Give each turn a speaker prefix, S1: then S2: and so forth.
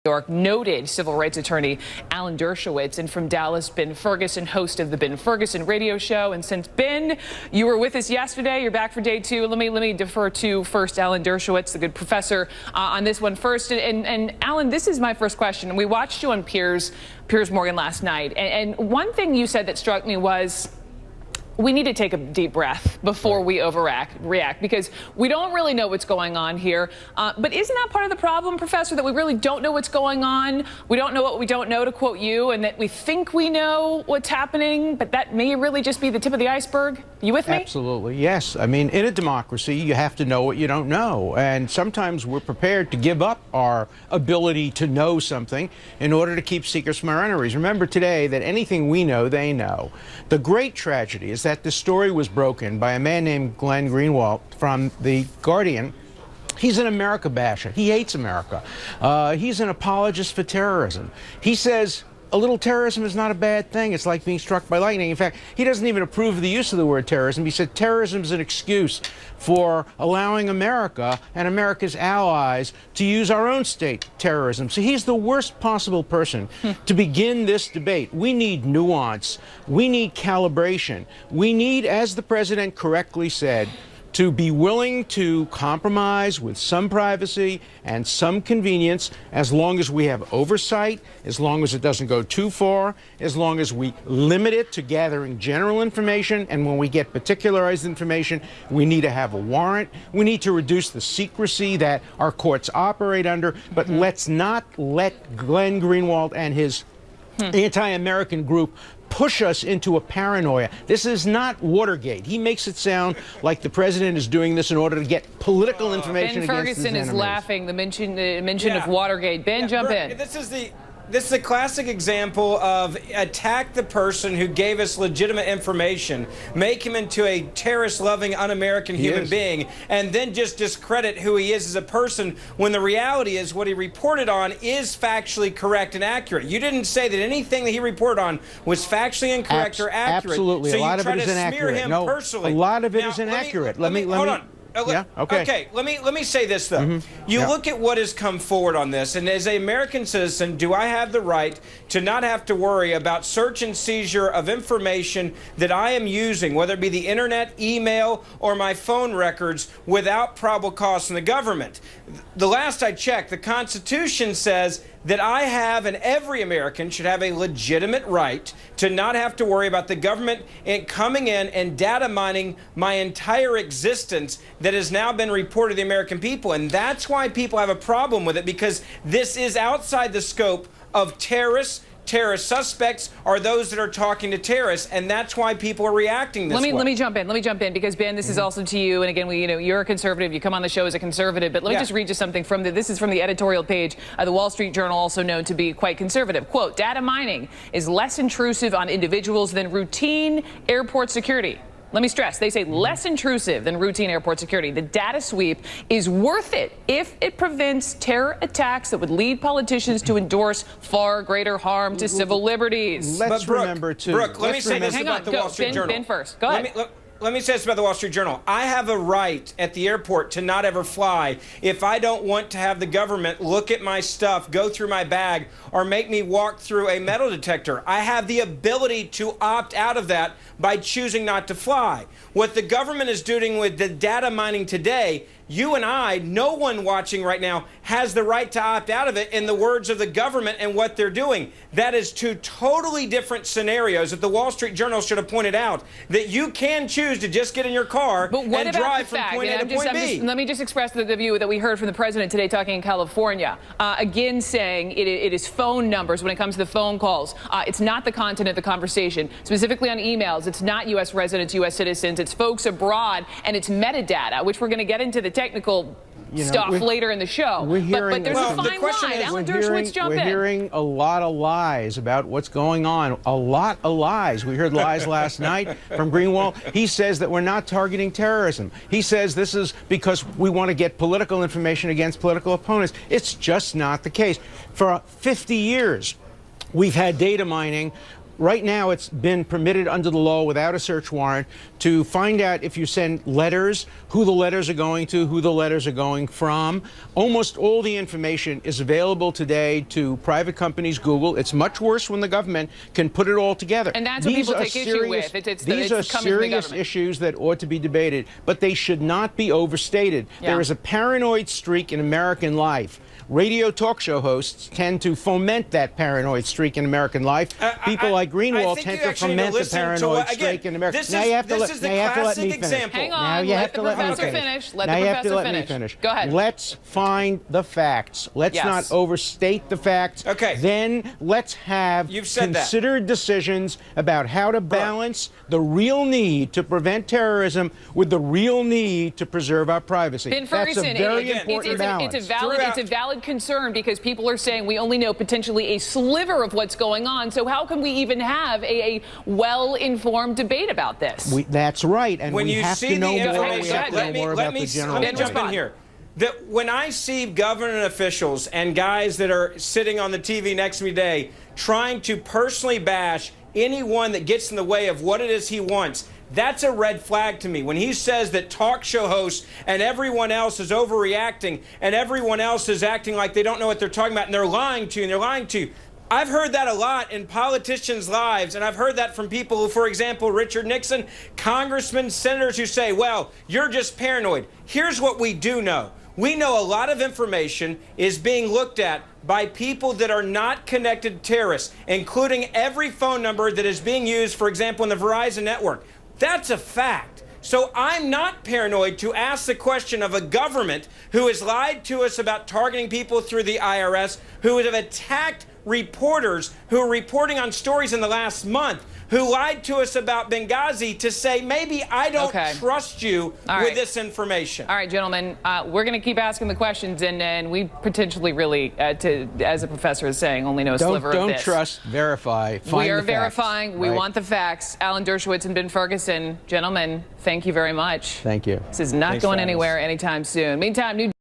S1: York, noted civil rights attorney Alan Dershowitz, and from Dallas, Ben Ferguson, host of the Ben Ferguson radio show. And since Ben, you were with us yesterday, you're back for day two. Let me defer to first Alan Dershowitz, the good professor, on this one first. And Alan, this is my first question. We watched you on Piers Morgan last night, and one thing you said that struck me was, we need to take a deep breath before we react, because we don't really know what's going on here. But isn't that part of the problem, Professor, that we really don't know what's going on? We don't know what we don't know, to quote you, and that we think we know what's happening, but that may really just be the tip of the iceberg? You with me?
S2: Absolutely, yes. I mean, in a democracy, you have to know what you don't know. And sometimes we're prepared to give up our ability to know something in order to keep secrets from our enemies. Remember today that anything we know, they know. The great tragedy is that the story was broken by a man named Glenn Greenwald from The Guardian. He's an America basher. He hates America. He's an apologist for terrorism. He says a little terrorism is not a bad thing. It's like being struck by lightning. In fact, he doesn't even approve of the use of the word terrorism. He said terrorism is an excuse for allowing America and America's allies to use our own state terrorism. So he's the worst possible person to begin this debate. We need nuance. We need calibration. We need, as the president correctly said, to be willing to compromise with some privacy and some convenience, as long as we have oversight, as long as it doesn't go too far, as long as we limit it to gathering general information, and when we get particularized information, we need to have a warrant. We need to reduce the secrecy that our courts operate under, but let's not let Glenn Greenwald and his anti-American group push us into a paranoia. This is not Watergate. He makes it sound like the president is doing this in order to get political information against his enemies.
S1: Ben Ferguson is laughing, the mention of Watergate. Ben, jump in.
S3: This is a classic example of attack the person who gave us legitimate information, make him into a terrorist-loving, un-American human being, and then just discredit who he is as a person, when the reality is what he reported on is factually correct and accurate. You didn't say that anything that he reported on was factually incorrect or accurate.
S2: Absolutely.
S3: So
S2: a lot
S3: you
S2: of
S3: try
S2: it is
S3: to smear
S2: inaccurate.
S3: him
S2: No,
S3: personally.
S2: a lot of it
S3: now,
S2: is inaccurate. Let me
S3: hold on.
S2: Yeah, okay.
S3: Okay, let me say this, though. You look at what has come forward on this, and as an American citizen, do I have the right to not have to worry about search and seizure of information that I am using, whether it be the internet, email, or my phone records, without probable cause from the government? The last I checked, the Constitution says that I have, and every American should have, a legitimate right to not have to worry about the government coming in and data mining my entire existence that has now been reported to the American people. And that's why people have a problem with it, because this is outside the scope of terrorists. Terrorist suspects are those that are talking to terrorists, and that's why people are reacting this way.
S1: Let me jump in, because Ben, this is also to you. And again, you're a conservative. You come on the show as a conservative, but let me just read you something from this is from the editorial page of the Wall Street Journal, also known to be quite conservative. Quote, data mining is less intrusive on individuals than routine airport security. Let me stress, they say less intrusive than routine airport security. The data sweep is worth it if it prevents terror attacks that would lead politicians to endorse far greater harm to civil liberties.
S2: Let's remember, too.
S3: Brooke, let me say this about the Wall Street Journal.
S1: Ben first. Go ahead.
S3: Let me say this about the Wall Street Journal. I have a right at the airport to not ever fly if I don't want to have the government look at my stuff, go through my bag, or make me walk through a metal detector. I have the ability to opt out of that by choosing not to fly. What the government is doing with the data mining today, you and I, no one watching right now, has the right to opt out of it, in the words of the government and what they're doing. That is two totally different scenarios that the Wall Street Journal should have pointed out, that you can choose to just get in your car and drive from point A to point B.
S1: Let me just express the view that we heard from the president today talking in California, again saying it is phone numbers when it comes to the phone calls. It's not the content of the conversation, specifically on emails. It's not U.S. residents, U.S. citizens. It's folks abroad, and it's metadata, which we're going to get into the technical stuff later in the show. But there's a fine line. Alan Dershowitz, jump in.
S2: We're hearing a lot of lies about what's going on. A lot of lies. We heard lies last night from Greenwald. He says that we're not targeting terrorism. He says this is because we want to get political information against political opponents. It's just not the case. For 50 years, we've had data mining right now it's been permitted under the law without a search warrant to find out if you send letters, who the letters are going to, who the letters are going from. Almost all the information is available today to private companies, Google. It's much worse when the government can put it all together.
S1: And that's what people take issue with.
S2: These are serious issues that ought to be debated, but they should not be overstated.
S1: Yeah.
S2: There is a paranoid streak in American life. Radio talk show hosts tend to foment that paranoid streak in American life. People like Greenwald tend to foment the paranoid streak in America. Now you have to let me finish.
S1: Hang on,
S2: now you have to let me
S1: finish.
S2: Now you have to let me finish.
S1: Go ahead.
S2: Let's find the facts. Let's not overstate the facts.
S3: Okay.
S2: Then let's have considered decisions about how to balance the real need to prevent terrorism with the real need to preserve our privacy.
S1: Ben Ferguson,
S2: that's a very important balance.
S1: It's a valid concern because people are saying we only know potentially a sliver of what's going on. So how can we even have a well-informed debate about this?
S2: That's right, and
S3: when
S2: we have to know more. We have to know more about the general.
S3: Let me jump in here. That when I see government officials and guys that are sitting on the TV next to me today trying to personally bash anyone that gets in the way of what it is he wants, that's a red flag to me. When he says that talk show hosts and everyone else is overreacting and everyone else is acting like they don't know what they're talking about and they're lying to you and they're lying to you. I've heard that a lot in politicians' lives, and I've heard that from people who, for example, Richard Nixon, congressmen, senators who say, well, you're just paranoid. Here's what we do know. We know a lot of information is being looked at by people that are not connected to terrorists, including every phone number that is being used, for example, in the Verizon network. That's a fact. So I'm not paranoid to ask the question of a government who has lied to us about targeting people through the IRS, who have attacked reporters who are reporting on stories in the last month, who lied to us about Benghazi, to say maybe I don't trust you with this information.
S1: All right, gentlemen, we're going to keep asking the questions, and we potentially really, as a professor is saying, only know a sliver of this.
S2: Don't trust, verify, find
S1: We are
S2: the
S1: verifying.
S2: Facts,
S1: we
S2: right?
S1: want the facts. Alan Dershowitz and Ben Ferguson, gentlemen, thank you very much.
S2: Thank you.
S1: This is not going anywhere anytime soon. Meantime, new